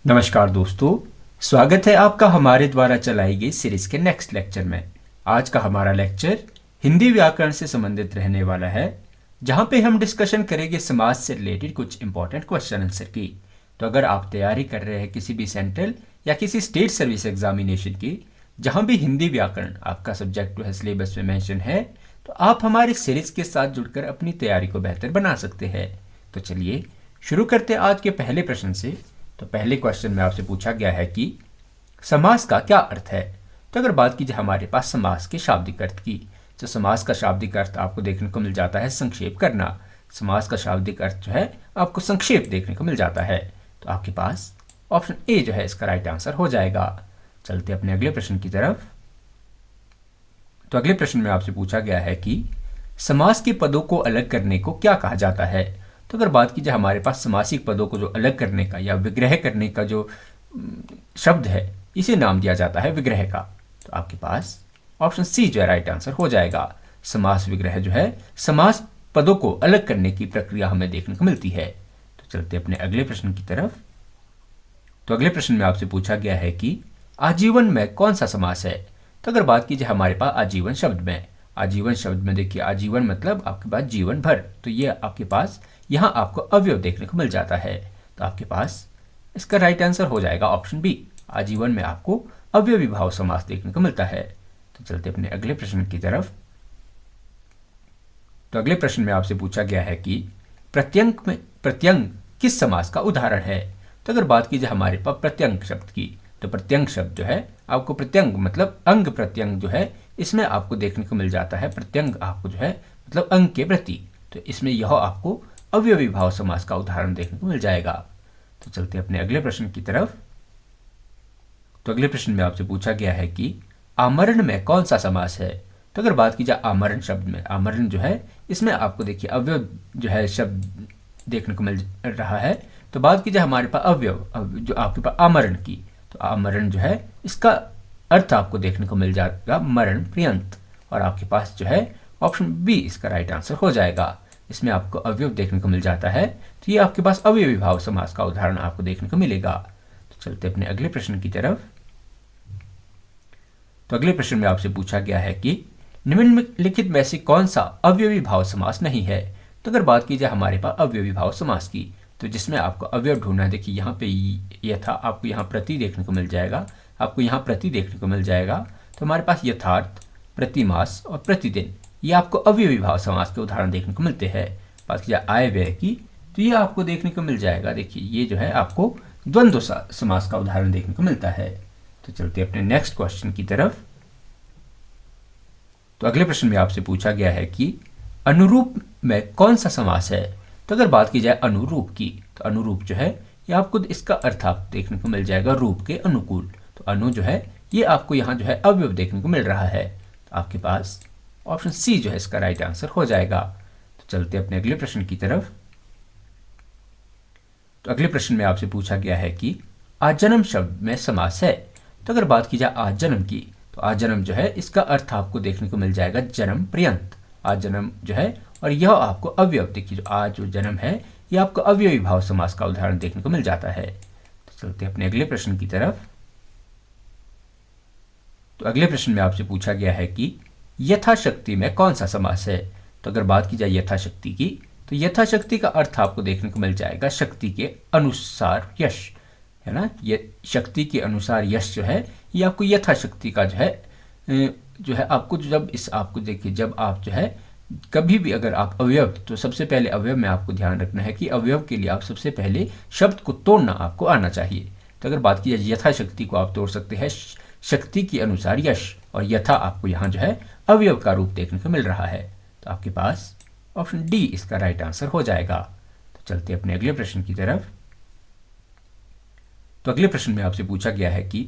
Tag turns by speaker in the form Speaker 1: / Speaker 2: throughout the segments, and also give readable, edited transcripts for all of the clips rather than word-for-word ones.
Speaker 1: नमस्कार दोस्तों। स्वागत है आपका हमारे द्वारा चलाई गई सीरीज के नेक्स्ट लेक्चर में। आज का हमारा लेक्चर हिंदी व्याकरण से संबंधित रहने वाला है, जहां पे हम डिस्कशन करेंगे समाज से रिलेटेड कुछ इंपॉर्टेंट क्वेश्चन आंसर की। तो अगर आप तैयारी कर रहे हैं किसी भी सेंट्रल या किसी स्टेट सर्विस एग्जामिनेशन की, जहां भी हिंदी व्याकरण आपका सब्जेक्ट जो है सिलेबस में मेंशन है, तो आप हमारे सीरीज के साथ जुड़कर अपनी तैयारी को बेहतर बना सकते हैं। तो चलिए शुरू करते हैं आज के पहले प्रश्न से। तो पहले क्वेश्चन में आपसे पूछा गया है कि समास का क्या अर्थ है। तो अगर बात की जाए हमारे पास समास के शाब्दिक अर्थ की, तो समास का शाब्दिक अर्थ आपको देखने को मिल जाता है संक्षेप करना। समास का शाब्दिक अर्थ जो है आपको संक्षेप देखने को मिल जाता है। तो आपके पास ऑप्शन ए जो है इसका राइट आंसर हो जाएगा। चलते अपने अगले प्रश्न की तरफ। तो अगले प्रश्न में आपसे पूछा गया है कि समास के पदों को अलग करने को क्या कहा जाता है। तो अगर बात की जाए हमारे पास समासिक पदों को जो अलग करने का या विग्रह करने का जो शब्द है, इसे नाम दिया जाता है विग्रह का। तो आपके पास ऑप्शन सी जो है राइट आंसर हो जाएगा। समास विग्रह जो है समास पदों को अलग करने की प्रक्रिया हमें देखने को मिलती है। तो चलते अपने अगले प्रश्न की तरफ। तो अगले प्रश्न में आपसे पूछा गया है कि आजीवन में कौन सा समास है। तो अगर बात की जाए हमारे पास आजीवन शब्द में, आजीवन शब्द में देखिए आजीवन मतलब आपके पास जीवन भर, तो ये आपके पास यहाँ आपको अवयव देखने को मिल जाता है। तो आपके पास इसका राइट आंसर हो जाएगा ऑप्शन बी। आजीवन में आपको अवयवी भाव समास देखने को मिलता है। तो चलते अपने अगले प्रश्न की तरफ। तो अगले प्रश्न में आपसे पूछा गया है कि प्रत्यंग किस समास का उदाहरण है। तो अगर बात की जाए हमारे पास प्रत्यंग शब्द की, तो प्रत्यंग शब्द जो है आपको प्रत्यंग मतलब अंग प्रत्यंग जो है इसमें आपको देखने को मिल जाता है। प्रत्यंग आपको जो है मतलब अंग के प्रति, तो इसमें यह आपको अवयवी भाव समास का उदाहरण देखने को मिल जाएगा। तो चलते अपने अगले प्रश्न की तरफ। तो अगले प्रश्न में आपसे पूछा गया है कि आमरण में कौन सा समास है। तो अगर बात की जाए आमरण शब्द में, आमरण जो है इसमें आपको देखिए अवयव जो है शब्द देखने को मिल रहा है। तो बात की जाए हमारे पास अवयव जो आपके पास आमरण की, तो आमरण जो है इसका अर्थ आपको देखने को मिल जाएगा मरण पर्यंत, और आपके पास जो है ऑप्शन बी इसका राइट आंसर हो जाएगा। इसमें आपको अवयव देखने को मिल जाता है, तो ये आपके पास अवयवी भाव समास का उदाहरण आपको देखने को मिलेगा। तो चलते अपने अगले प्रश्न की तरफ। तो अगले प्रश्न में आपसे पूछा गया है कि निम्नलिखित में से कौन सा अवयवी भाव समास नहीं है। तो अगर बात की जाए हमारे पास अवयवी भाव समास की, तो जिसमें आपको अवयव ढूंढना है, देखिए यहाँ पे यथा आपको यहाँ प्रति देखने को मिल जाएगा, आपको यहाँ प्रति देखने को मिल जाएगा। तो हमारे पास यथार्थ, प्रतिमास और प्रतिदिन, ये आपको अवयवी भाव समास के उदाहरण देखने को मिलते हैं। बात की जाए आय व्यय की, तो ये आपको देखने को मिल जाएगा। देखिए ये जो है आपको द्वंद्व समास का उदाहरण देखने को मिलता है। तो चलते अपने नेक्स्ट क्वेश्चन की तरफ। तो अगले प्रश्न में आपसे पूछा गया है कि अनुरूप में कौन सा समास है। तो अगर बात की जाए अनुरूप की, तो अनुरूप जो है ये आपको इसका अर्थ आप देखने को मिल जाएगा रूप के अनुकूल। तो अनु जो है ये आपको यहाँ जो है अवयव देखने को मिल रहा है। तो आपके पास ऑप्शन सी जो है इसका राइट आंसर हो जाएगा। तो चलते अपने अगले प्रश्न की तरफ। तो अगले प्रश्न में आपसे पूछा गया है कि आजन्म शब्द में समास है। तो अगर बात की जाए आजन्म की, तो आजन्म जो है इसका अर्थ आपको देखने को मिल जाएगा जन्म पर्यंत। आजन्म जो है और यह आपको अवयव, देखिए जो आज जो जन्म है ये आपको अवयवी भाव समास का उदाहरण देखने को मिल जाता है। तो चलते अपने अगले प्रश्न की तरफ। तो अगले प्रश्न में आपसे पूछा गया है कि यथाशक्ति में कौन सा समास है। तो अगर बात की जाए यथाशक्ति की, तो यथाशक्ति का अर्थ आपको देखने को मिल जाएगा शक्ति के अनुसार यश, है ना। ये शक्ति के अनुसार यश जो है ये आपको यथाशक्ति का जो है आपको जब इस आपको देखिए जब आप जो है कभी भी अगर आप अवयव, तो सबसे पहले अवयव में आपको ध्यान रखना है कि अवयव के लिए आप सबसे पहले शब्द को तोड़ना आपको आना चाहिए। तो अगर बात की जाए यथाशक्ति को आप तोड़ सकते हैं शक्ति के अनुसार यश, और यथा आपको यहाँ जो है अवयव का रूप देखने को मिल रहा है। तो आपके पास ऑप्शन डी इसका राइट आंसर हो जाएगा। तो चलते अपने अगले प्रश्न की तरफ। तो अगले प्रश्न में आपसे पूछा गया है कि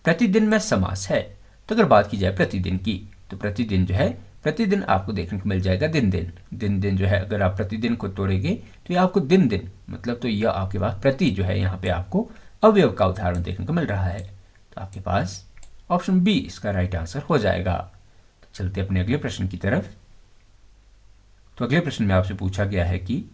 Speaker 1: प्रतिदिन में समास है। तो अगर बात की जाए प्रतिदिन की, तो प्रतिदिन जो है प्रतिदिन आपको देखने को मिल जाएगा दिन दिन। दिन दिन जो है अगर आप प्रतिदिन को तोड़ेंगे तो ये आपको दिन दिन मतलब, तो यह आपके पास प्रति जो है यहाँ पे आपको अवयव का उदाहरण देखने को मिल रहा है। तो आपके पास ऑप्शन बी इसका राइट आंसर हो जाएगा। तो चलते अपने अगले प्रश्न की तरफ। तो अगले प्रश्न में आपसे पूछा गया है कि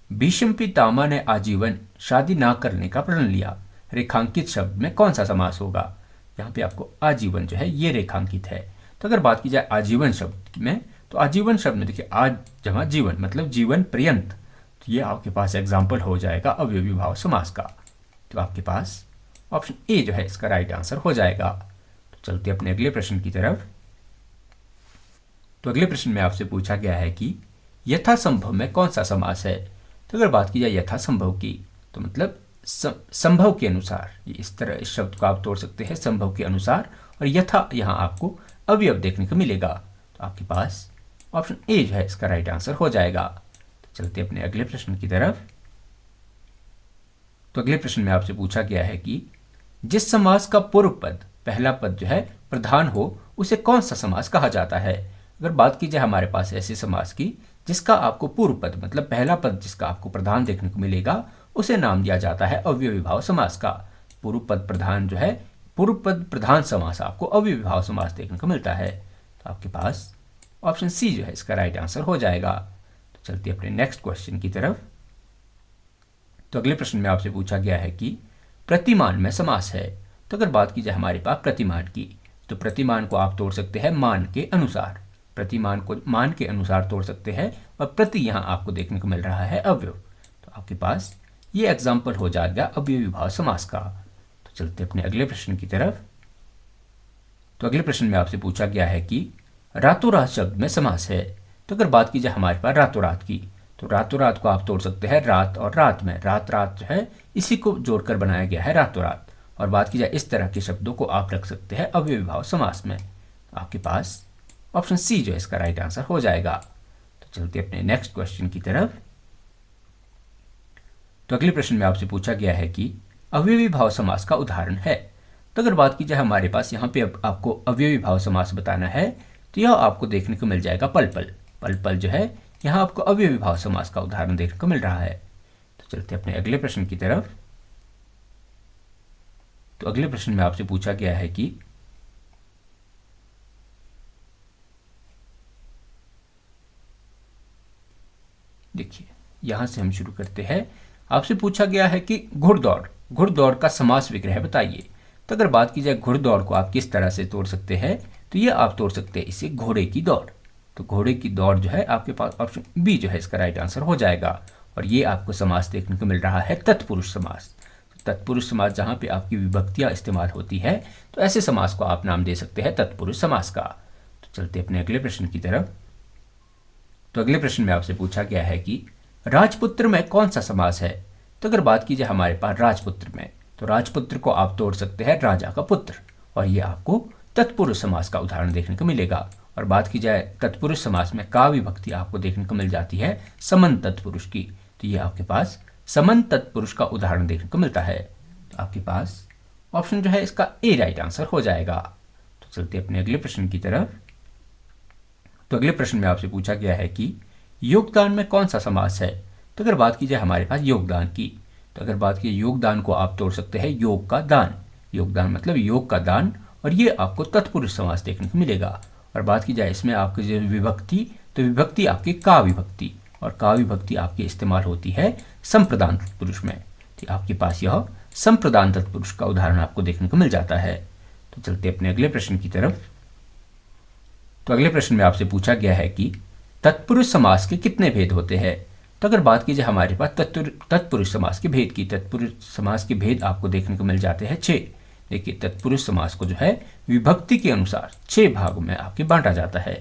Speaker 1: भीष्म पितामह ने आजीवन शादी ना करने का प्रण लिया। रेखांकित शब्द में कौन सा समास होगा। यहाँ पे आपको आजीवन जो है ये रेखांकित है। तो अगर बात की जाए आजीवन शब्द में, तो आजीवन शब्द में देखिए आज जमा जीवन मतलब जीवन पर्यंत, तो ये आपके पास एग्जाम्पल हो जाएगा अवयवी भाव समास का। तो आपके पास ऑप्शन ए जो है इसका राइट आंसर हो जाएगा। तो चलते अपने अगले प्रश्न की तरफ। तो अगले प्रश्न में आपसे पूछा गया है कि यथासंभव में कौन सा समास है। तो अगर बात की जाए यथासंभव की, तो मतलब संभव के अनुसार, ये इस तरह इस शब्द को आप तोड़ सकते हैं संभव के अनुसार, और यथा यहाँ आपको अवयव देखने को मिलेगा। तो आपके पास ऑप्शन ए जो है इसका राइट आंसर हो जाएगा। तो चलते अपने अगले प्रश्न की तरफ। तो अगले प्रश्न में आपसे पूछा गया है कि जिस समास का पूर्व पद पहला पद जो है प्रधान हो उसे कौन सा समास कहा जाता है। अगर बात की जाए हमारे पास ऐसे समास की जिसका आपको पूर्व पद मतलब पहला पद जिसका आपको प्रधान देखने को मिलेगा, उसे नाम दिया जाता है अव्ययी भाव समास का। पूर्व पद प्रधान जो है, पूर्व पद प्रधान समास आपको अव्ययी भाव समास देखने को मिलता है। तो आपके पास ऑप्शन सी जो है इसका राइट आंसर हो जाएगा। तो चलते अपने नेक्स्ट क्वेश्चन की तरफ। तो अगले प्रश्न में आपसे पूछा गया है कि प्रतिमान में समास है। तो अगर बात की जाए हमारे पास प्रतिमान की, तो प्रतिमान को आप तोड़ सकते हैं मान के अनुसार, प्रतिमान को मान के अनुसार तोड़ सकते हैं, और प्रति यहाँ आपको देखने को मिल रहा है अवयव। तो आपके पास ये एग्जाम्पल हो जाएगा अव्ययी भाव समास का। तो चलते अपने अगले प्रश्न की तरफ। तो अगले प्रश्न में आपसे पूछा गया है कि रातों रात शब्द में समास है। तो अगर बात की जाए हमारे पास रातों रात की, तो रातों रात को आप तोड़ सकते हैं रात और रात में, रात रात जो है इसी को जोड़कर बनाया गया है रातों रात। और बात की जाए इस तरह के शब्दों को आप रख सकते हैं अव्ययी भाव समास में। आपके पास ऑप्शन सी जो है इसका राइट आंसर हो जाएगा। तो चलते अपने नेक्स्ट क्वेश्चन की तरफ। तो अगले प्रश्न में आपसे पूछा गया है कि अव्ययी भाव समास का उदाहरण है। तो अगर बात की जाए हमारे पास यहाँ पे अब आपको अव्ययी भाव समास बताना है, तो यह आपको देखने को मिल जाएगा पल पल। पल पल जो है यहाँ आपको अव्ययी भाव समास का उदाहरण देखने को मिल रहा है। तो चलते अपने अगले प्रश्न की तरफ। तो अगले प्रश्न में आपसे पूछा गया है कि देखिए यहां से हम शुरू करते हैं। आपसे पूछा गया है कि घुड़दौड़, घुड़दौड़ का समास विग्रह बताइए। तो अगर बात की जाए घुड़दौड़ को आप किस तरह से तोड़ सकते हैं, तो ये आप तोड़ सकते हैं इसे घोड़े की दौड़। तो घोड़े की दौड़ जो है आपके पास ऑप्शन बी जो है इसका राइट आंसर हो जाएगा। और ये आपको समास देखने को मिल रहा है तत्पुरुष समास। तो तत्पुरुष समास जहाँ पे आपकी विभक्तियाँ इस्तेमाल होती है, तो ऐसे समास को आप नाम दे सकते हैं तत्पुरुष समास का। तो चलते अपने अगले प्रश्न की तरफ। तो अगले प्रश्न में आपसे पूछा गया है कि राजपुत्र में कौन सा समास है। तो अगर बात की जाए हमारे पास राजपुत्र में, तो राजपुत्र को आप तोड़ सकते हैं राजा का पुत्र, और ये आपको तत्पुरुष समास का उदाहरण देखने को मिलेगा। और बात की जाए तत्पुरुष समास में का विभक्ति आपको देखने को मिल जाती है समन तत्पुरुष की, तो ये आपके पास समन तत्पुरुष का उदाहरण देखने को मिलता है। तो आपके पास ऑप्शन जो है इसका ए राइट आंसर हो जाएगा। तो चलते अपने अगले प्रश्न की तरफ। तो अगले प्रश्न में आपसे पूछा गया है कि योगदान में कौन सा समास है। तो अगर बात की जाए हमारे पास योगदान की, तो अगर बात की योगदान को आप तोड़ सकते हैं योग का दान। योगदान मतलब योग का दान, और ये आपको तत्पुरुष समास देखने को मिलेगा। और बात की जाए इसमें आपकी जो विभक्ति, तो विभक्ति आपकी का विभक्ति, और का विभक्ति आपकी इस्तेमाल होती है संप्रदान तत्पुरुष में। तो आपके पास यह संप्रदान तत्पुरुष का उदाहरण आपको देखने को मिल जाता है। तो चलते अपने अगले प्रश्न की तरफ। तो अगले प्रश्न में आपसे पूछा गया है कि तत्पुरुष समास के कितने भेद होते हैं। तो अगर बात की जाए हमारे पास तत्पुरुष समास के भेद की, तत्पुरुष समास के भेद आपको देखने को मिल जाते हैं 6। देखिए तत्पुरुष समास को जो है विभक्ति के अनुसार 6 भागों में आपके बांटा जाता है।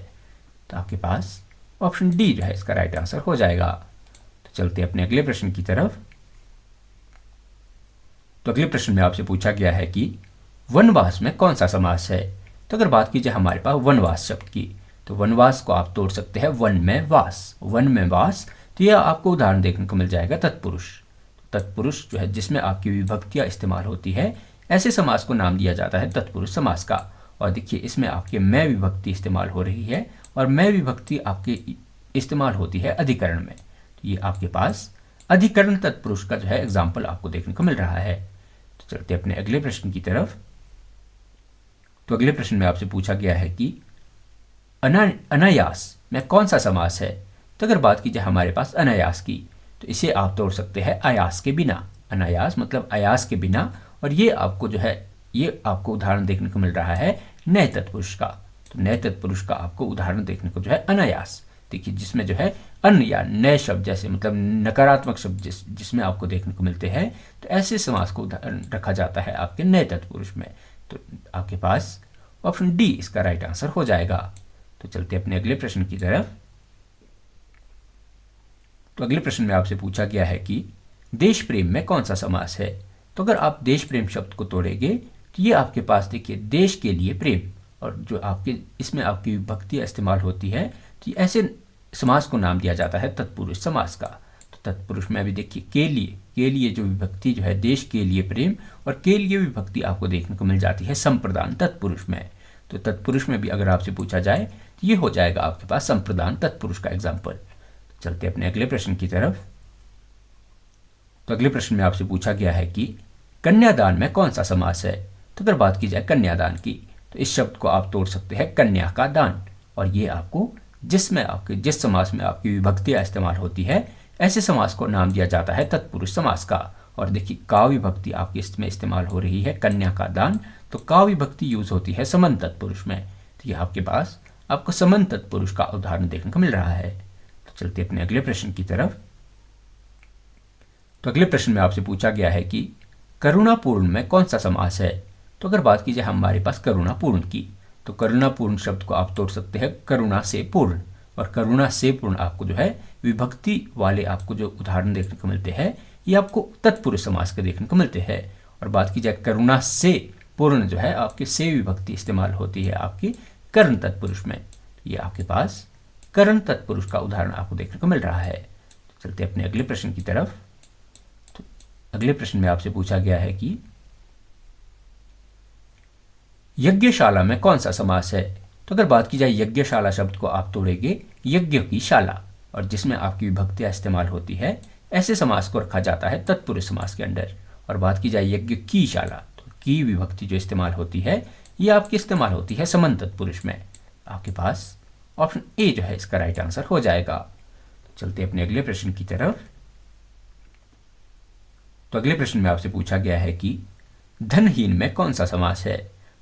Speaker 1: तो आपके पास ऑप्शन डी जो है इसका राइट आंसर हो जाएगा। तो चलते अपने अगले प्रश्न की तरफ। तो अगले प्रश्न में आपसे पूछा गया है कि वनवास में कौन सा समास है। तो अगर बात की जाए हमारे पास वनवास शब्द की, तो वनवास को आप तोड़ सकते हैं वन में वास, वन में वास। तो यह आपको उदाहरण देखने को मिल जाएगा तत्पुरुष। तत्पुरुष जो है जिसमें आपकी विभक्तियां इस्तेमाल होती है, ऐसे समास को नाम दिया जाता है तत्पुरुष समास का। और देखिए इसमें आपके मैं विभक्ति इस्तेमाल हो रही है, और मैं विभक्ति आपके इस्तेमाल होती है अधिकरण में। तो ये आपके पास अधिकरण तत्पुरुष का जो है एग्जाम्पल आपको देखने को मिल रहा है। तो चलते अपने अगले प्रश्न की तरफ। तो अगले प्रश्न में आपसे पूछा गया है कि अनायास में कौन सा समास है। तो अगर बात की जाए हमारे पास अनायास की, तो इसे आप तोड़ सकते हैं आयास के बिना। अनायास मतलब आयास के बिना, और ये आपको जो है ये आपको उदाहरण देखने को मिल रहा है नए तत्पुरुष का। तो नए तत्पुरुष का आपको उदाहरण देखने को जो है अनायास, देखिए जिसमें जो है अन्य या नए शब्द जैसे मतलब नकारात्मक शब्द जिसमें आपको देखने को मिलते हैं, तो ऐसे समास को उदाहरण रखा जाता है आपके नए तत्पुरुष में। तो आपके पास ऑप्शन डी इसका राइट आंसर हो जाएगा। तो चलते अपने अगले प्रश्न की तरफ। तो अगले प्रश्न में आपसे पूछा गया है कि देश प्रेम में कौन सा समास है। तो अगर आप देश प्रेम शब्द को तोड़ेंगे तो ये आपके पास देखिए देश के लिए प्रेम, और जो आपके इसमें आपकी विभक्ति इस्तेमाल होती है, तो ऐसे समास को नाम दिया जाता है तत्पुरुष समास का। तो तत्पुरुष में अभी देखिए के लिए जो विभक्ति जो है देश के लिए प्रेम, और के लिए विभक्ति आपको देखने को मिल जाती है संप्रदान तत्पुरुष में। तो तत्पुरुष में भी अगर आपसे पूछा जाए तो ये हो जाएगा आपके पास संप्रदान तत्पुरुष का एग्जाम्पल। चलते अपने अगले प्रश्न की तरफ। तो अगले प्रश्न में आपसे पूछा गया है कि कन्यादान में कौन सा समास है। तो अगर बात की जाए कन्यादान की, तो इस शब्द को आप तोड़ सकते हैं कन्या का दान, और ये आपको जिस समास में आपकी विभक्तियां इस्तेमाल होती है, ऐसे समास को नाम दिया जाता है तत्पुरुष समास का। और देखिए का विभक्ति आपकी इसमें इस्तेमाल हो रही है कन्या का दान, तो का विभक्ति यूज होती है समन तत्पुरुष में। तो ये आपके पास आपको समन तत्पुरुष का उदाहरण देखने को मिल रहा है। तो चलते अपने अगले प्रश्न की तरफ। तो अगले प्रश्न में आपसे पूछा गया है कि करुणापूर्ण में कौन सा समास है। तो अगर बात की जाए हमारे पास करुणापूर्ण की, तो करुणापूर्ण शब्द को आप तोड़ सकते हैं करुणा से पूर्ण, और करुणा से पूर्ण आपको जो है विभक्ति वाले आपको जो उदाहरण देखने को मिलते हैं, ये आपको तत्पुरुष समास के देखने को मिलते हैं। और बात की जाए करुणा से पूर्ण जो है आपके से विभक्ति इस्तेमाल होती है आपकी कर्ण तत्पुरुष में। ये आपके पास कर्ण तत्पुरुष का उदाहरण आपको देखने को मिल रहा है। चलते अपने अगले प्रश्न की तरफ। तो अगले प्रश्न में आपसे पूछा गया है कि यज्ञशाला में कौन सा समास है। तो अगर बात की जाए यज्ञशाला शब्द को आप तोड़ेंगे यज्ञ की शाला, और जिसमें आपकी विभक्तियां इस्तेमाल होती है, ऐसे समास को रखा जाता है तत्पुरुष समास के अंदर। और बात की जाए यज्ञ की शाला, तो की विभक्ति जो इस्तेमाल होती है ये आपकी इस्तेमाल होती है समन तत्पुरुष में। आपके पास ऑप्शन ए जो है इसका राइट आंसर हो जाएगा। चलते अपने अगले प्रश्न की तरफ। तो अगले प्रश्न में आपसे पूछा गया है कि धनहीन में कौन सा समास है।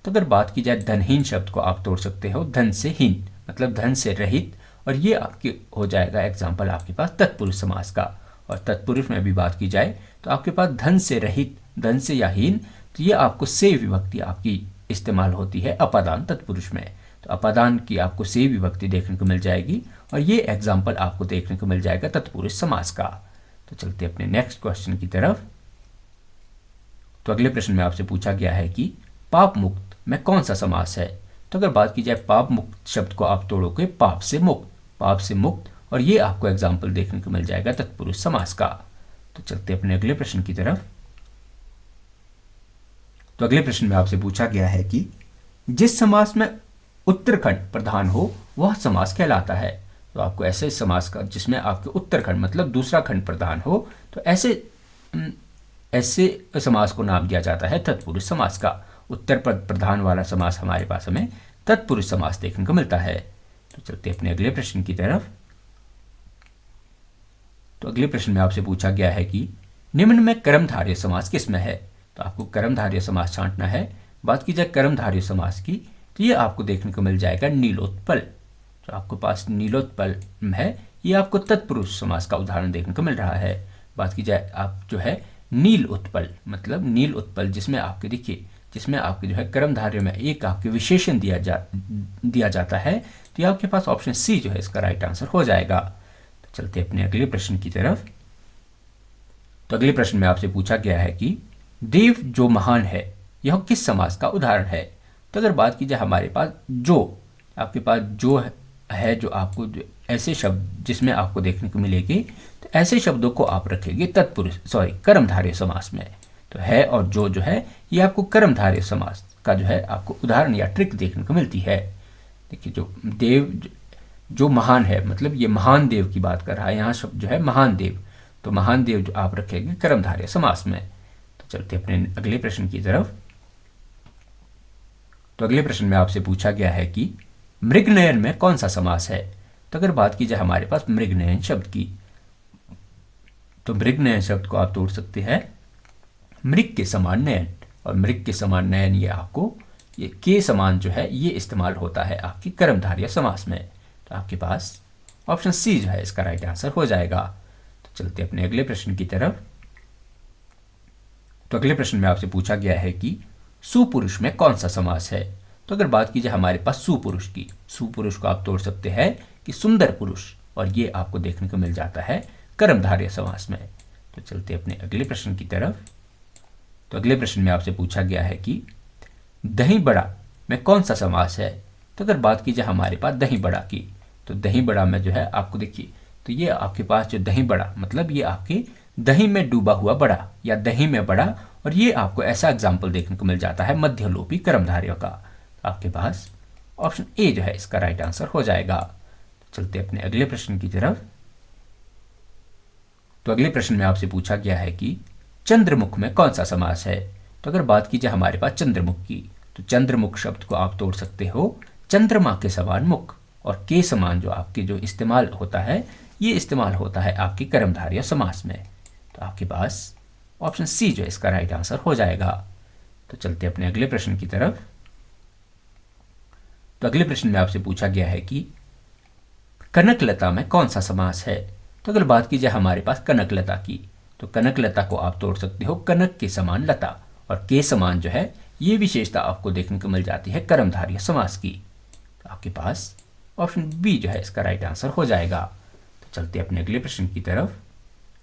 Speaker 1: तो अगर बात की जाए धनहीन शब्द को आप तोड़ सकते हो धन से हीन, मतलब धन से रहित, और ये आपके हो जाएगा एग्जाम्पल आपके पास तत्पुरुष समास का। और तत्पुरुष में भी बात की जाए तो आपके पास धन से रहित, धन से या हीन, तो ये आपको से विभक्ति आपकी इस्तेमाल होती है अपादान तत्पुरुष में। तो अपादान की आपको से विभक्ति देखने को मिल जाएगी, और ये एग्जाम्पल आपको देखने को मिल जाएगा तत्पुरुष समास का। तो चलते अपने नेक्स्ट क्वेश्चन की तरफ। तो अगले प्रश्न में आपसे पूछा गया है कि पाप मुक्त में कौन सा समास है। तो अगर बात की जाए पाप मुक्त शब्द को आप तोड़ोगे पाप से मुक्त, और ये आपको एग्जाम्पल देखने को मिल जाएगा तत्पुरुष समास का। तो चलते अपने अगले प्रश्न की तरफ। तो अगले प्रश्न में आपसे पूछा गया है कि जिस समास में उत्तरखंड प्रधान हो वह समास कहलाता है। तो आपको ऐसे समास का जिसमें आपके उत्तरखंड मतलब दूसरा खंड प्रधान हो, तो ऐसे समास को नाम दिया जाता है तत्पुरुष समास का। उत्तर पद प्रधान वाला समास हमारे पास हमें तत्पुरुष समास देखने को मिलता है। तो चलते अपने अगले प्रश्न की तरफ। तो अगले प्रश्न में आपसे पूछा गया है कि निम्न में कर्मधारय समास किसमें है। तो आपको कर्मधारय समास छांटना है। बात की जाए कर्मधारय समास की, तो ये आपको देखने को मिल जाएगा नीलोत्पल। तो आपके पास नीलोत्पल है, ये आपको तत्पुरुष समास का उदाहरण देखने को मिल रहा है। बात की जाए आप जो है नील उत्पल, मतलब नील उत्पल जिसमें आपके देखिए जिसमें आपके जो है कर्मधारय में एक आपके विशेषण दिया जाता है, तो ये आपके पास ऑप्शन सी जो है इसका राइट आंसर हो जाएगा। तो चलते अपने अगले प्रश्न की तरफ। तो अगले प्रश्न में आपसे पूछा गया है कि देव जो महान है यह किस समास का उदाहरण है। तो अगर बात की जाए हमारे पास जो आपके पास जो है जो आपको ऐसे शब्द जिसमें आपको देखने को मिलेगी, तो ऐसे शब्दों को आप रखेंगे कर्मधारय समास में। तो है और जो है ये आपको कर्मधारय समास का जो है आपको उदाहरण या ट्रिक देखने को मिलती है। देखिए जो देव जो महान है, मतलब ये महान देव की बात कर रहा है, यहाँ शब्द जो है महान देव, तो महान देव जो आप रखेंगे कर्मधारय समास में। तो चलते अपने अगले प्रश्न की तरफ। तो अगले प्रश्न में आपसे पूछा गया है कि मृगनयन में कौन सा समास है। तो अगर बात की जाए हमारे पास मृगनयन शब्द की, तो मृगनयन शब्द को आप तोड़ सकते हैं मृग के समान नयन, और मृग के समान नयन, ये आपको ये के समान जो है ये इस्तेमाल होता है आपकी कर्मधारय समास में। तो आपके पास ऑप्शन सी जो है इसका राइट आंसर हो जाएगा। तो चलते अपने अगले प्रश्न की तरफ। तो अगले प्रश्न में आपसे पूछा गया है कि सुपुरुष में कौन सा समास है। तो अगर बात की जाए हमारे पास सुपुरुष की, सुपुरुष को आप तोड़ सकते हैं कि सुंदर पुरुष, और ये आपको देखने को मिल जाता है कर्मधारय समास में। तो चलते अपने अगले प्रश्न की तरफ। तो अगले प्रश्न में आपसे पूछा गया है कि दही बड़ा में कौन सा समास है। तो अगर बात की जाए हमारे पास दही बड़ा की, तो दही बड़ा में जो है आपको देखिए, तो ये आपके पास जो दही बड़ा मतलब ये आपके दही में डूबा हुआ बड़ा या दही में बड़ा, और ये आपको ऐसा एग्जाम्पल देखने को मिल जाता है मध्यलोपी कर्मधारयों का। तो आपके पास ऑप्शन ए जो है इसका राइट आंसर हो जाएगा। तो चलते अपने अगले प्रश्न की तरफ। तो अगले प्रश्न में आपसे पूछा गया है कि चंद्रमुख में कौन सा समास है। तो अगर बात की जाए हमारे पास चंद्रमुख की, तो चंद्रमुख शब्द को आप तोड़ सकते हो चंद्रमा के समान मुख, और के समान जो आपके जो इस्तेमाल होता है ये इस्तेमाल होता है आपकी कर्मधारय समास में। तो आपके पास ऑप्शन सी जो है इसका राइट आंसर हो जाएगा। तो चलते अपने अगले प्रश्न की तरफ। तो अगले प्रश्न में आपसे पूछा गया है कि कनकलता में कौन सा समास है। तो अगर बात की जाए हमारे पास कनकलता की, तो कनकलता को आप तोड़ सकते हो कनक के समान लता, और के समान जो है ये विशेषता आपको देखने को मिल जाती है कर्मधारय समास की। तो आपके पास ऑप्शन बी जो है इसका राइट आंसर हो जाएगा। तो चलते अपने अगले प्रश्न की तरफ।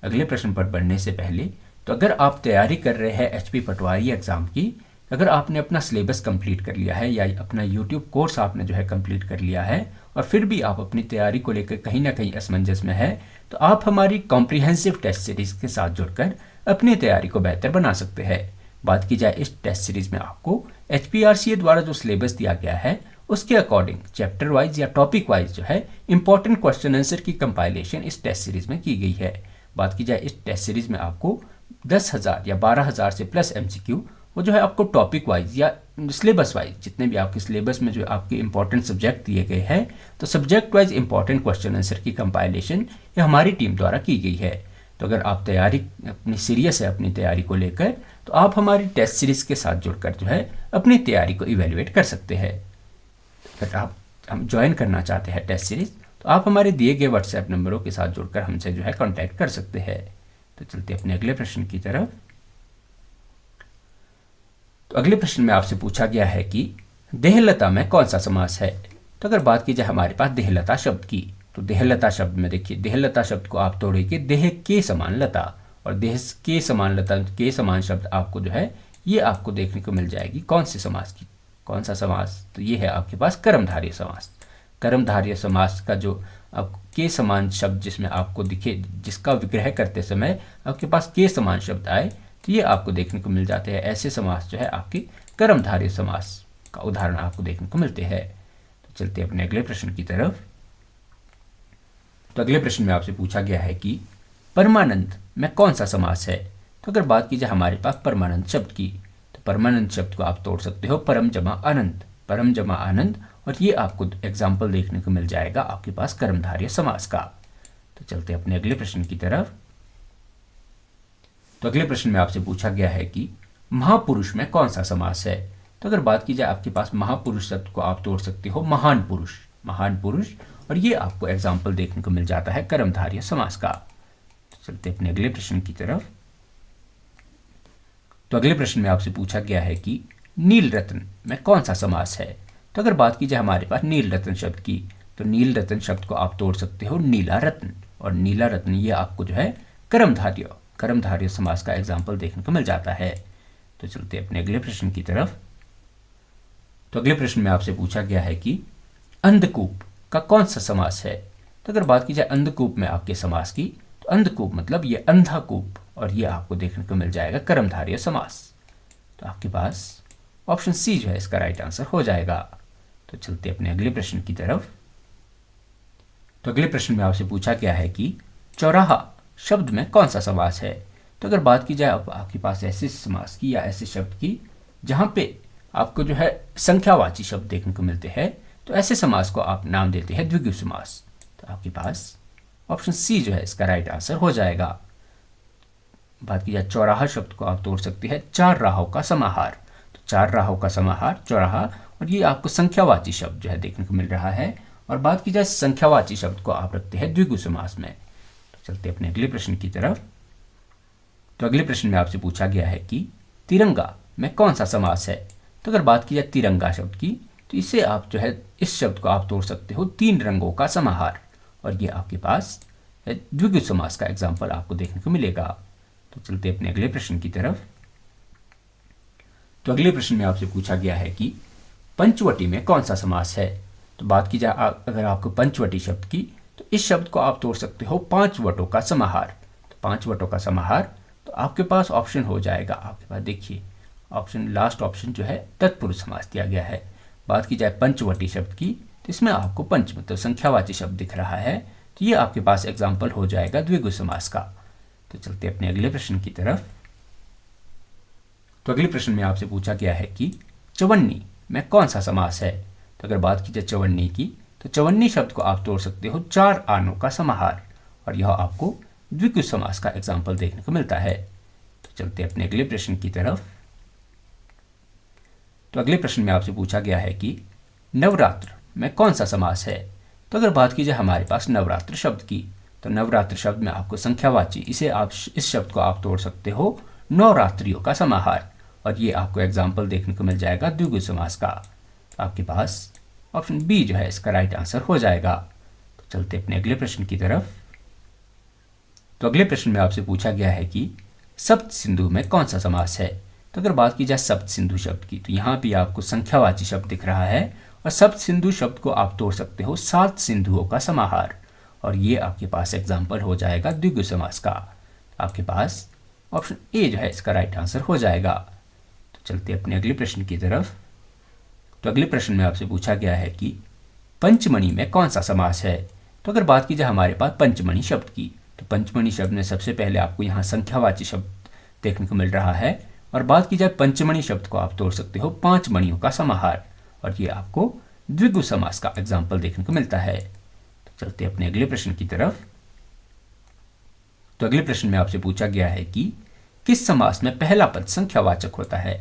Speaker 1: अगले प्रश्न पर बढ़ने से पहले, तो अगर आप तैयारी कर रहे हैं एचपी पटवारी एग्जाम की, अगर आपने अपना सिलेबस कंप्लीट कर लिया है या अपना यूट्यूब कोर्स आपने जो है कंप्लीट कर लिया है, और फिर भी आप अपनी तैयारी को लेकर कहीं ना कहीं असमंजस में है, तो आप हमारी कॉम्प्रिहेंसिव टेस्ट सीरीज के साथ जुड़कर अपनी तैयारी को बेहतर बना सकते हैं। बात की जाए इस टेस्ट सीरीज में आपको HPRCA द्वारा जो सिलेबस दिया गया है उसके अकॉर्डिंग चैप्टर वाइज या टॉपिक वाइज जो है इंपॉर्टेंट क्वेश्चन आंसर की कंपाइलेशन इस टेस्ट सीरीज में की गई है। बात की जाए इस टेस्ट सीरीज में आपको 10,000 या 12,000 से प्लस MCQ वो जो है आपको टॉपिक वाइज या सिलेबस वाइज, जितने भी आपके सिलेबस में जो आपके इंपॉर्टेंट सब्जेक्ट दिए गए हैं, तो subject wise important question answer की कंपाइलेशन ये हमारी टीम द्वारा की गई है। तो अगर आप तैयारी अपनी सीरियस है अपनी तैयारी को लेकर, तो आप हमारी टेस्ट सीरीज के साथ जुड़कर जो है अपनी तैयारी को इवेल्युएट कर सकते हैं। अगर आप हम ज्वाइन करना चाहते हैं टेस्ट सीरीज, तो आप हमारे दिए गए व्हाट्सएप नंबरों के साथ जुड़कर हमसे जो है कॉन्टैक्ट कर सकते हैं। तो चलते अपने अगले प्रश्न की तरफ। तो अगले प्रश्न में आपसे पूछा गया है कि देहलता में कौन सा समास है। तो अगर बात की जाए हमारे पास देहलता शब्द की, तो देहलता शब्द में देखिए, देहलता शब्द को आप तोड़ेंगे देह के समान लता, और देह के समान लता के समान शब्द आपको जो है ये आपको देखने को मिल जाएगी कौन से समास की, कौन सा समास, तो ये है आपके पास कर्मधारय समास। कर्मधारय समास का जो अब के समान शब्द जिसमें आपको दिखे, जिसका विग्रह करते समय आपके पास के समान शब्द आए, तो ये आपको देखने को मिल जाते हैं। ऐसे समास जो है आपके कर्मधारय समास का उदाहरण आपको देखने को मिलते हैं। तो चलते अपने अगले प्रश्न की तरफ। तो अगले प्रश्न में आपसे पूछा गया है कि परमानंद में कौन सा समास है। तो अगर बात की जाए हमारे पास परमानंद शब्द की, तो परमानंद शब्द को आप तोड़ सकते हो परम जमा आनंद, परम जमा आनंद, और ये आपको एग्जाम्पल देखने को मिल जाएगा आपके पास कर्मधारय समास का। तो चलते अपने अगले प्रश्न की तरफ। तो अगले प्रश्न में आपसे पूछा गया है कि महापुरुष में कौन सा समास है। तो अगर बात की जाए आपके पास महापुरुष शब्द को आप तोड़ सकते हो महान पुरुष, महान पुरुष, और ये आपको एग्जाम्पल देखने को मिल जाता है कर्मधारय समास का। तो चलते अपने अगले प्रश्न की तरफ। तो अगले प्रश्न में आपसे पूछा गया है कि नील रत्न में कौन सा समास है। तो अगर बात की जाए हमारे पास नील रत्न शब्द की, तो नील रत्न शब्द को आप तोड़ सकते हो नीला रत्न, और नीला रत्न ये आपको जो है कर्मधारय समास का एग्जाम्पल देखने को मिल जाता है। तो चलते अपने अगले प्रश्न की तरफ। तो अगले प्रश्न में आपसे पूछा गया है कि अंधकूप का कौन सा समास है। तो अगर बात की जाए अंधकूप में आपके समास की, तो अंधकूप मतलब ये अंधाकूप, और ये आपको देखने को मिल जाएगा कर्मधारय समास। तो आपके पास ऑप्शन सी जो है इसका राइट आंसर हो जाएगा। तो चलते अपने अगले प्रश्न की तरफ। तो अगले प्रश्न में आपसे पूछा गया है कि चौराहा शब्द में कौन सा समास है। तो अगर बात की जाए आपके पास ऐसे समास की या ऐसे शब्द की जहां पे आपको जो है संख्यावाची शब्द देखने को मिलते हैं, तो ऐसे समास को आप नाम देते हैं द्विगु समास। तो आपके पास ऑप्शन सी जो है इसका राइट आंसर हो जाएगा। बात की जाए चौराहा शब्द को आप तोड़ सकते हैं चार राहों का समाहार। तो चार राहों का समाहार चौराहा, और ये आपको संख्यावाची शब्द जो है देखने को मिल रहा है। और बात की जाए संख्यावाची शब्द को आप रखते हैं द्विगु समास में। तो चलते अपने अगले प्रश्न की तरफ। तो अगले प्रश्न में आपसे पूछा गया है कि तिरंगा में कौन सा समास है। तो अगर बात की जाए तिरंगा शब्द की, तो इसे आप जो है इस शब्द को आप तोड़ सकते हो तीन रंगों का समाहार, और ये आपके पास द्विगु समास का एग्जाम्पल आपको देखने को मिलेगा। तो चलते अपने अगले प्रश्न की तरफ। तो अगले प्रश्न में आपसे पूछा गया है कि पंचवटी में कौन सा समास है। तो बात की जाए अगर आपको पंचवटी शब्द की, तो इस शब्द को आप तोड़ सकते हो पांच वटों का समाहार। तो पांच वटों का समाहार, तो आपके पास ऑप्शन हो जाएगा, आपके पास देखिए ऑप्शन, लास्ट ऑप्शन जो है तत्पुरुष समास दिया गया है। बात की जाए पंचवटी शब्द की, तो इसमें आपको पंच मतलब संख्यावाची शब्द दिख रहा है, तो ये आपके पास एग्जाम्पल हो जाएगा द्विगु समास का। तो चलते अपने अगले प्रश्न की तरफ। तो अगले प्रश्न में आपसे पूछा गया है कि चवन्नी में कौन सा समास है। तो अगर बात की जाए चवन्नी की, तो चवन्नी शब्द को आप तोड़ सकते हो चार आनों का समाहार, और यह आपको द्विगु समास का एग्जाम्पल देखने को मिलता है। तो चलते अपने अगले प्रश्न की तरफ। तो अगले प्रश्न में आपसे पूछा गया है कि नवरात्र में कौन सा समास है। तो अगर बात की जाए हमारे पास नवरात्र शब्द की, तो नवरात्र शब्द में आपको संख्यावाची, इसे आप इस शब्द को आप तोड़ सकते हो नवरात्रियों का समाहार, और ये आपको एग्जाम्पल देखने को मिल जाएगा द्विगु समास का। तो आपके पास ऑप्शन बी जो है इसका राइट आंसर हो जाएगा। तो चलते अपने अगले प्रश्न की तरफ। तो अगले प्रश्न में आपसे पूछा गया है कि सप्त सिंधु में कौन सा समास है। तो अगर बात की जाए सप्त सिंधु शब्द की, तो यहाँ भी आपको संख्यावाची शब्द दिख रहा है, और सप्त सिंधु शब्द को आप तोड़ सकते हो सात सिंधुओं का समाहार, और ये आपके पास एग्जाम्पल हो जाएगा द्विगु समास का। आपके पास ऑप्शन ए जो है इसका राइट आंसर हो जाएगा। तो चलते अपने अगले प्रश्न की तरफ। तो अगले प्रश्न में आपसे पूछा गया है कि पंचमणि में कौन सा समास है। तो अगर बात की जाए हमारे पास पंचमणि शब्द की, तो पंचमणि शब्द में सबसे पहले आपको यहाँ संख्यावाची शब्द देखने को मिल रहा है, और बात की जाए पंचमणि शब्द को आप तोड़ सकते हो पांच मणियों का समाहार, और ये आपको द्विगु समास का एग्जाम्पल देखने को मिलता है। तो चलते अपने अगले प्रश्न की तरफ। तो अगले प्रश्न में आपसे पूछा गया है कि किस समास में पहला पद संख्यावाचक होता है।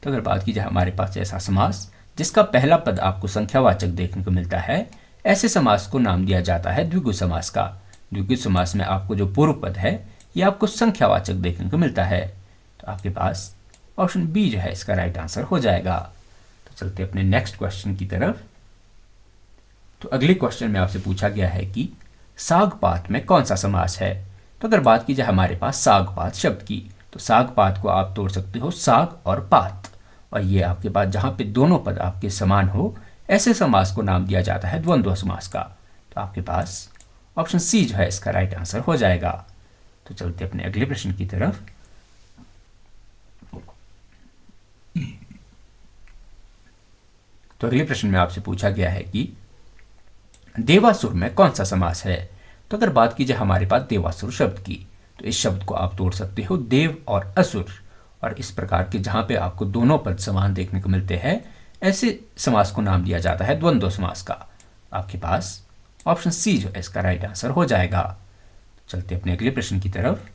Speaker 1: तो अगर बात की जाए हमारे पास ऐसा समास जिसका पहला पद आपको संख्यावाचक देखने को मिलता है, ऐसे समास को नाम दिया जाता है द्विगु समास का। द्विगु समास में आपको जो पूर्व पद है ये आपको संख्यावाचक देखने को मिलता है। तो आपके पास ऑप्शन बी जो है इसका राइट आंसर हो जाएगा। तो चलते अपने नेक्स्ट क्वेश्चन की तरफ। तो अगले क्वेश्चन में आपसे पूछा गया है कि सागपात में कौन सा समास है। तो अगर बात की जाए हमारे पास सागपात शब्द की, तो सागपात को आप तोड़ सकते हो साग और पात, और ये आपके पास जहां पे दोनों पद आपके समान हो ऐसे समास को नाम दिया जाता है द्वंद्व समास का। तो आपके पास ऑप्शन सी जो है इसका राइट आंसर हो जाएगा। तो चलते अपने अगले प्रश्न की तरफ। तो अगले प्रश्न में आपसे पूछा गया है कि देवासुर में कौन सा समास है। तो अगर बात की जाए हमारे पास देवासुर शब्द की, तो इस शब्द को आप तोड़ सकते हो देव और असुर, और इस प्रकार के जहां पे आपको दोनों पद समान देखने को मिलते हैं ऐसे समास को नाम दिया जाता है द्वंद्व समास का। आपके पास ऑप्शन सी जो है इसका राइट आंसर हो जाएगा। चलते अपने अगले प्रश्न की तरफ।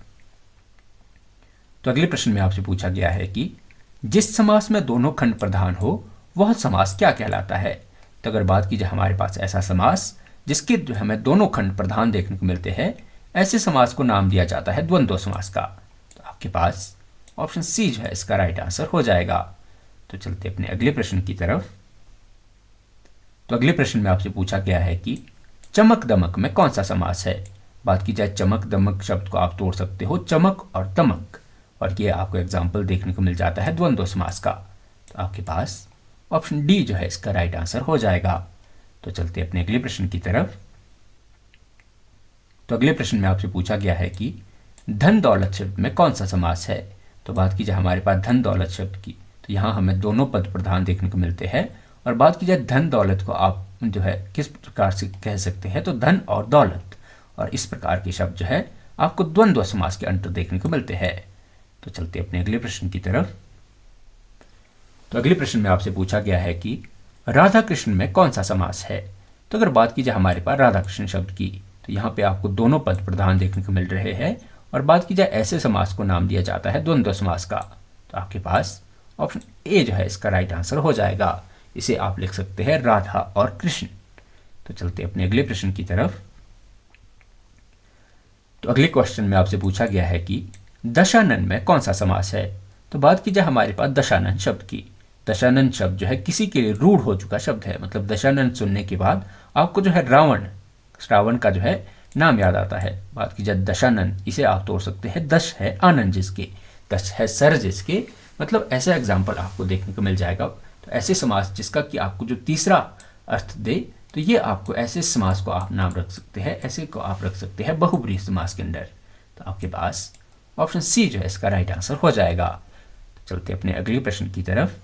Speaker 1: तो अगले प्रश्न में आपसे पूछा गया है कि जिस समास में दोनों खंड प्रधान हो वह समास क्या कहलाता है। तो अगर बात की जाए हमारे पास ऐसा समास जिसके जो हमें दोनों खंड प्रधान देखने को मिलते हैं ऐसे समास को नाम दिया जाता है द्वंद्व समास का। तो आपके पास ऑप्शन सी जो है इसका राइट आंसर हो जाएगा। तो चलते अपने अगले प्रश्न की तरफ। तो अगले प्रश्न में आपसे पूछा गया है कि चमक दमक में कौन सा समास है। बात की जाए चमक दमक शब्द को आप तोड़ सकते हो चमक और दमक, और ये आपको एग्जाम्पल देखने को मिल जाता है द्वंद्व समास का। तो आपके पास ऑप्शन डी जो है इसका राइट आंसर हो जाएगा। तो चलते अपने अगले प्रश्न की तरफ। तो अगले प्रश्न में आपसे पूछा गया है कि धन दौलत शब्द में कौन सा समास है। तो बात की जाए हमारे पास धन दौलत शब्द की, तो यहाँ हमें दोनों पद प्रधान देखने को मिलते हैं, और बात की जाए धन दौलत को आप जो है किस प्रकार से कह सकते हैं, तो धन और दौलत, और इस प्रकार के शब्द जो है आपको द्वंद्व समास के अंतर देखने को मिलते हैं। तो चलते अपने अगले प्रश्न की तरफ। तो अगले प्रश्न में आपसे पूछा गया है कि राधा कृष्ण में कौन सा समास है। तो अगर बात की जाए हमारे पास राधा कृष्ण शब्द की, तो यहाँ पे आपको दोनों पद प्रधान देखने को मिल रहे हैं, और बात की जाए ऐसे समास को नाम दिया जाता है द्वंद्व समास का। तो आपके पास ऑप्शन ए जो है इसका राइट आंसर हो जाएगा। इसे आप लिख सकते हैं राधा और कृष्ण। तो चलते अपने अगले प्रश्न की तरफ। तो अगले क्वेश्चन में आपसे पूछा गया है कि दशानन में कौन सा समास है। तो बात की जाए हमारे पास दशानन शब्द की। दशानन शब्द जो है किसी के लिए रूढ़ हो चुका शब्द है, मतलब दशानन सुनने के बाद आपको जो है श्रावण का जो है नाम याद आता है। बात की जाए दशानन, इसे आप तोड़ सकते हैं दश है आनंद जिसके, दश है सर जिसके, मतलब ऐसा एग्जाम्पल आपको देखने को मिल जाएगा। तो ऐसे समास जिसका कि आपको जो तीसरा अर्थ दे, तो ये आपको ऐसे समास को आप नाम रख सकते हैं, ऐसे को आप रख सकते हैं बहुब्रीहि समास के अंदर। तो आपके पास ऑप्शन सी जो है इसका राइट आंसर हो जाएगा। तो चलते अपने अगले प्रश्न की तरफ।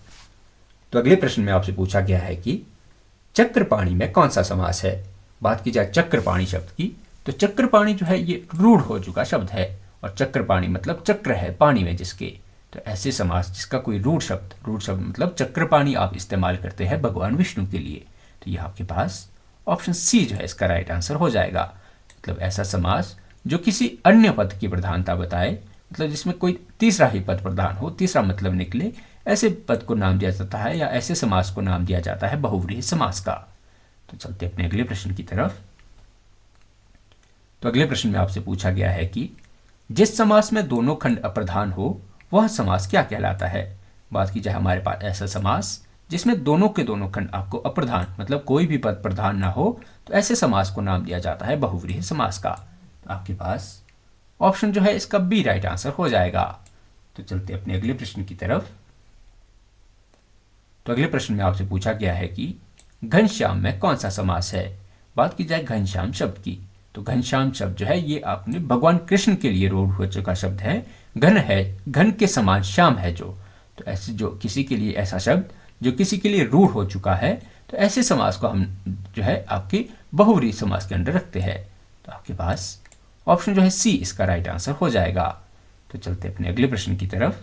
Speaker 1: तो अगले प्रश्न में आपसे पूछा गया है कि चक्रपाणी में कौन सा समास है। बात की जाए चक्रपाणी शब्द की, तो चक्रपाणी जो है ये रूढ़ हो चुका शब्द है, और चक्रपाणी मतलब चक्र है पानी में जिसके। तो ऐसे समास जिसका कोई रूढ़ शब्द मतलब चक्रपाणी आप इस्तेमाल करते हैं भगवान विष्णु के लिए। तो ये आपके पास ऑप्शन सी जो है इसका राइट आंसर हो जाएगा। मतलब ऐसा समास जो किसी अन्य पद की प्रधानता बताए, मतलब जिसमें कोई तीसरा ही पद प्रधान हो, तीसरा मतलब निकले, ऐसे पद को नाम दिया जाता है, या ऐसे समास को नाम दिया जाता है बहुव्रीहि समास का। तो चलते अपने अगले प्रश्न की तरफ। तो अगले प्रश्न में आपसे पूछा गया है कि जिस समास में दोनों खंड अप्रधान हो वह समास क्या कहलाता है। बात की जाए हमारे पास ऐसा समास जिसमें दोनों के दोनों खंड आपको अप्रधान मतलब कोई भी पद प्रधान ना हो, तो ऐसे समास को नाम दिया जाता है बहुव्रीहि समास का। तो आपके पास ऑप्शन जो है इसका बी राइट आंसर हो जाएगा। तो चलते अपने अगले प्रश्न की तरफ। तो अगले प्रश्न में आपसे पूछा गया है कि घनश्याम में कौन सा समास है। बात की जाए घनश्याम शब्द की, तो घनश्याम शब्द जो है ये आपने भगवान कृष्ण के लिए रूढ़ हो चुका शब्द है। घन है, घन के समान श्याम है जो, तो ऐसे जो किसी के लिए ऐसा शब्द जो किसी के लिए रूढ़ हो चुका है, तो ऐसे समास को हम जो है आपके बहुव्रीहि समास के अंदर रखते हैं। तो आपके पास ऑप्शन जो है सी इसका राइट आंसर हो जाएगा। तो चलते अपने अगले प्रश्न की तरफ।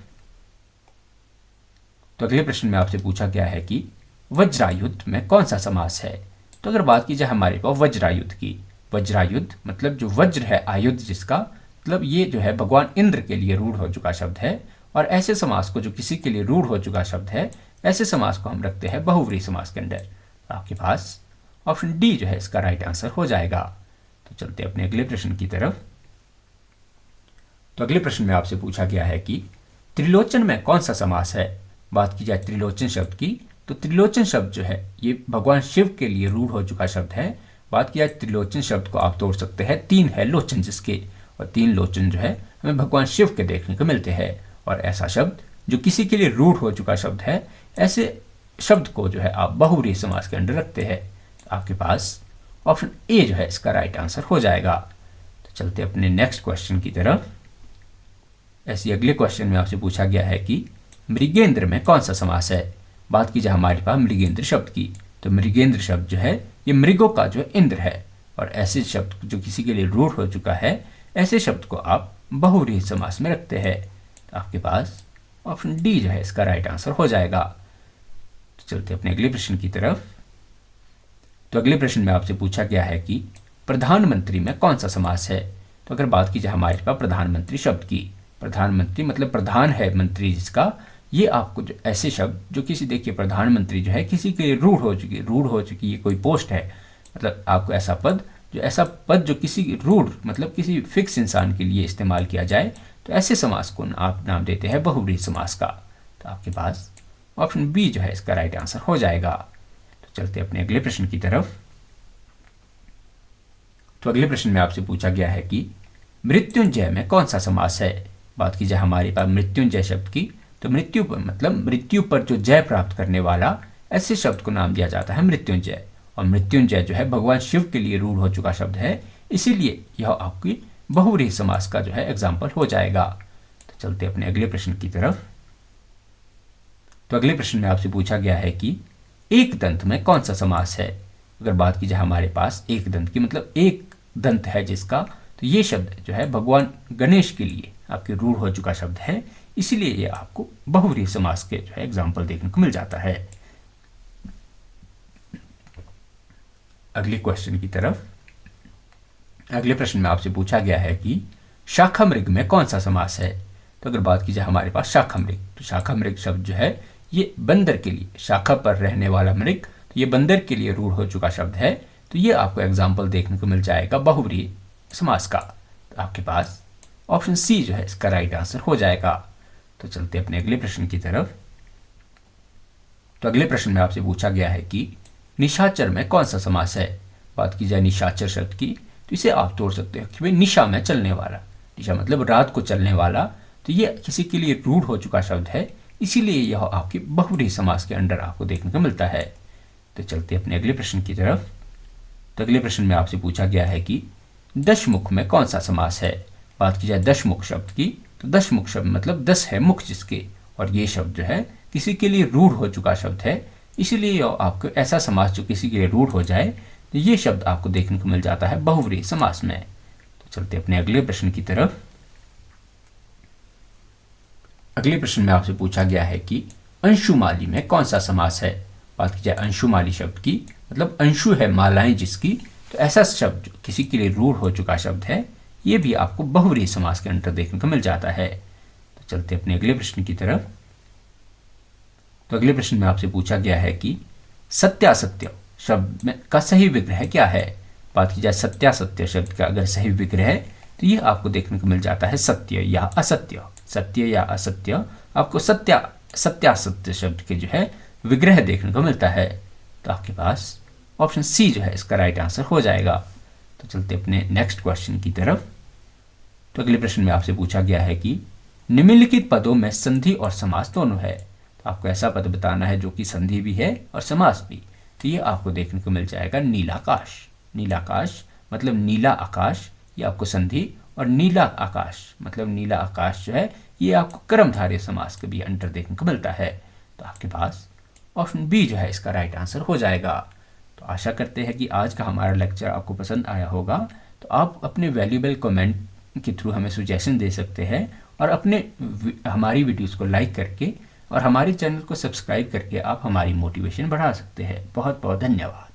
Speaker 1: तो अगले प्रश्न में आपसे पूछा गया है कि वज्रायुध में कौन सा समास है। तो अगर बात की जाए हमारे पास वज्रायुध की, वज्रायुध मतलब जो वज्र है आयुध जिसका, मतलब ये जो है भगवान इंद्र के लिए रूढ़ हो चुका शब्द है, और ऐसे समास को जो किसी के लिए रूढ़ हो चुका शब्द है, ऐसे समास को हम रखते हैं बहुव्रीहि समास के अंदर। आपके पास ऑप्शन डी जो है इसका राइट आंसर हो जाएगा। तो चलते अपने अगले प्रश्न की तरफ। तो अगले प्रश्न में आपसे पूछा गया है कि त्रिलोचन में कौन सा समास है। बात की जाए त्रिलोचन शब्द की, तो त्रिलोचन शब्द जो है ये भगवान शिव के लिए रूढ़ हो चुका शब्द है। बात की जाए त्रिलोचन शब्द को आप तोड़ सकते हैं, तीन है लोचन जिसके, और तीन लोचन जो है हमें भगवान शिव के देखने को मिलते हैं। और ऐसा शब्द जो किसी के लिए रूढ़ हो चुका शब्द है, ऐसे शब्द को जो है आप बहुव्रीहि समास के अंदर रखते हैं। तो आपके पास ऑप्शन ए जो है इसका राइट आंसर हो जाएगा। तो चलते अपने नेक्स्ट क्वेश्चन की तरफ। ऐसे अगले क्वेश्चन में आपसे पूछा गया है कि मृगेंद्र में कौन सा समास है। बात की जाए हमारे पास मृगेंद्र शब्द की, तो मृगेंद्र शब्द जो है ये मृगों का जो इंद्र है, और ऐसे शब्द जो किसी के लिए रूढ़ हो चुका है, ऐसे शब्द को आप बहुव्रीहि समास में रखते हैं। तो आपके पास ऑप्शन डी जो है इसका राइट आंसर हो जाएगा। तो चलते अपने अगले प्रश्न की तरफ। तो अगले प्रश्न में आपसे पूछा गया है कि प्रधानमंत्री में कौन सा समास है। तो अगर बात की जाए हमारे पास प्रधानमंत्री शब्द की, प्रधानमंत्री मतलब प्रधान है मंत्री जिसका, ये आपको जो ऐसे शब्द जो किसी, देखिए प्रधानमंत्री जो है किसी के लिए रूढ़ हो चुकी ये कोई पोस्ट है, मतलब आपको ऐसा पद जो किसी रूढ़ मतलब किसी फिक्स इंसान के लिए इस्तेमाल किया जाए, तो ऐसे समास को आप नाम देते हैं बहुव्रीहि समास का। तो आपके पास ऑप्शन बी जो है इसका राइट आंसर हो जाएगा। तो चलते अपने अगले प्रश्न की तरफ। तो अगले प्रश्न में आपसे पूछा गया है कि मृत्युंजय में कौन सा समास है। बात की जाए हमारे पास मृत्युंजय शब्द की, तो मृत्यु पर मतलब मृत्यु पर जो जय प्राप्त करने वाला, ऐसे शब्द को नाम दिया जाता है मृत्युंजय। और मृत्युंजय जो है भगवान शिव के लिए रूढ़ हो चुका शब्द है, इसीलिए यह आपकी बहुव्रीहि समास का जो है एग्जाम्पल हो जाएगा। तो चलते अपने अगले प्रश्न की तरफ। तो अगले प्रश्न में आपसे पूछा गया है कि एक दंत में कौन सा समास है। अगर बात की जाए हमारे पास एक दंत की, मतलब एक दंत है जिसका, तो ये शब्द जो है भगवान गणेश के लिए आपके रूढ़ हो चुका शब्द है, इसीलिए ये आपको बहुव्रीहि समास के जो है एग्जाम्पल देखने को मिल जाता है। अगले क्वेश्चन की तरफ। अगले प्रश्न में आपसे पूछा गया है कि शाखा मृग में कौन सा समास है? तो अगर बात की जाए हमारे पास शाखा मृग, तो शाखा मृग शब्द जो है ये बंदर के लिए, शाखा पर रहने वाला मृग, तो ये बंदर के लिए रूढ़ हो चुका शब्द है। तो ये आपको एग्जाम्पल देखने को मिल जाएगा बहुव्रीहि समास का। तो आपके पास ऑप्शन सी जो है इसका राइट आंसर हो जाएगा। तो चलते अपने अगले प्रश्न की तरफ। तो अगले प्रश्न में आपसे पूछा गया है कि निशाचर में कौन सा समास है? बात की जाए निशाचर शब्द की, तो इसे आप तोड़ सकते हो कि भाई निशा में चलने वाला, निशा मतलब रात को चलने वाला, तो ये किसी के लिए रूढ़ हो चुका शब्द है, इसीलिए यह आपके बहुव्रीहि समास के अंडर आपको देखने को मिलता है। तो चलते अपने अगले प्रश्न की तरफ। तो अगले प्रश्न में आपसे पूछा गया है कि दशमुख में कौन सा समास है? बात की जाए दशमुख शब्द की, तो दशमुख शब्द मतलब 10 है मुख जिसके, और ये शब्द जो है किसी के लिए रूढ़ हो चुका शब्द है, इसीलिए आपको ऐसा समास जो किसी के लिए रूढ़ हो जाए, तो ये शब्द आपको देखने को मिल जाता है बहुव्रीहि समास में। तो चलते अपने अगले प्रश्न की तरफ। अगले प्रश्न में आपसे पूछा गया है कि अंशुमाली में कौन सा समास है? बात की जाए अंशुमाली शब्द की, मतलब अंशु है मालाएं जिसकी, तो ऐसा शब्द जो किसी के लिए रूढ़ हो चुका शब्द है, ये भी आपको बहुव्रीहि समास के अंदर देखने को मिल जाता है। तो चलते अपने अगले प्रश्न की तरफ। तो अगले प्रश्न में आपसे पूछा गया है कि सत्यासत्य शब्द में का सही विग्रह क्या है? बात की जाए सत्यासत्य शब्द का अगर सही विग्रह है, तो ये आपको देखने को मिल जाता है सत्य या असत्य। सत्य या असत्य आपको सत्यासत्य शब्द के जो है विग्रह देखने को मिलता है। तो आपके पास ऑप्शन सी जो है इसका राइट आंसर हो जाएगा। तो चलते अपने नेक्स्ट क्वेश्चन की तरफ। तो अगले प्रश्न में आपसे पूछा गया है कि निम्नलिखित पदों में संधि और समास दोनों है। तो आपको ऐसा पद बताना है जो कि संधि भी है और समास भी। तो ये आपको देखने को मिल जाएगा नीलाकाश। नीलाकाश मतलब नीला आकाश, ये आपको संधि, और नीला आकाश मतलब नीला आकाश जो है ये आपको कर्मधारय समास के भी अंडर देखने को मिलता है। तो आपके पास ऑप्शन बी जो है इसका राइट आंसर हो जाएगा। तो आशा करते हैं कि आज का हमारा लेक्चर आपको पसंद आया होगा। तो आप अपने वैल्यूएबल कमेंट के थ्रू हमें सुजेशन दे सकते हैं, और अपने हमारी वीडियोस को लाइक करके और हमारे चैनल को सब्सक्राइब करके आप हमारी मोटिवेशन बढ़ा सकते हैं। बहुत बहुत धन्यवाद।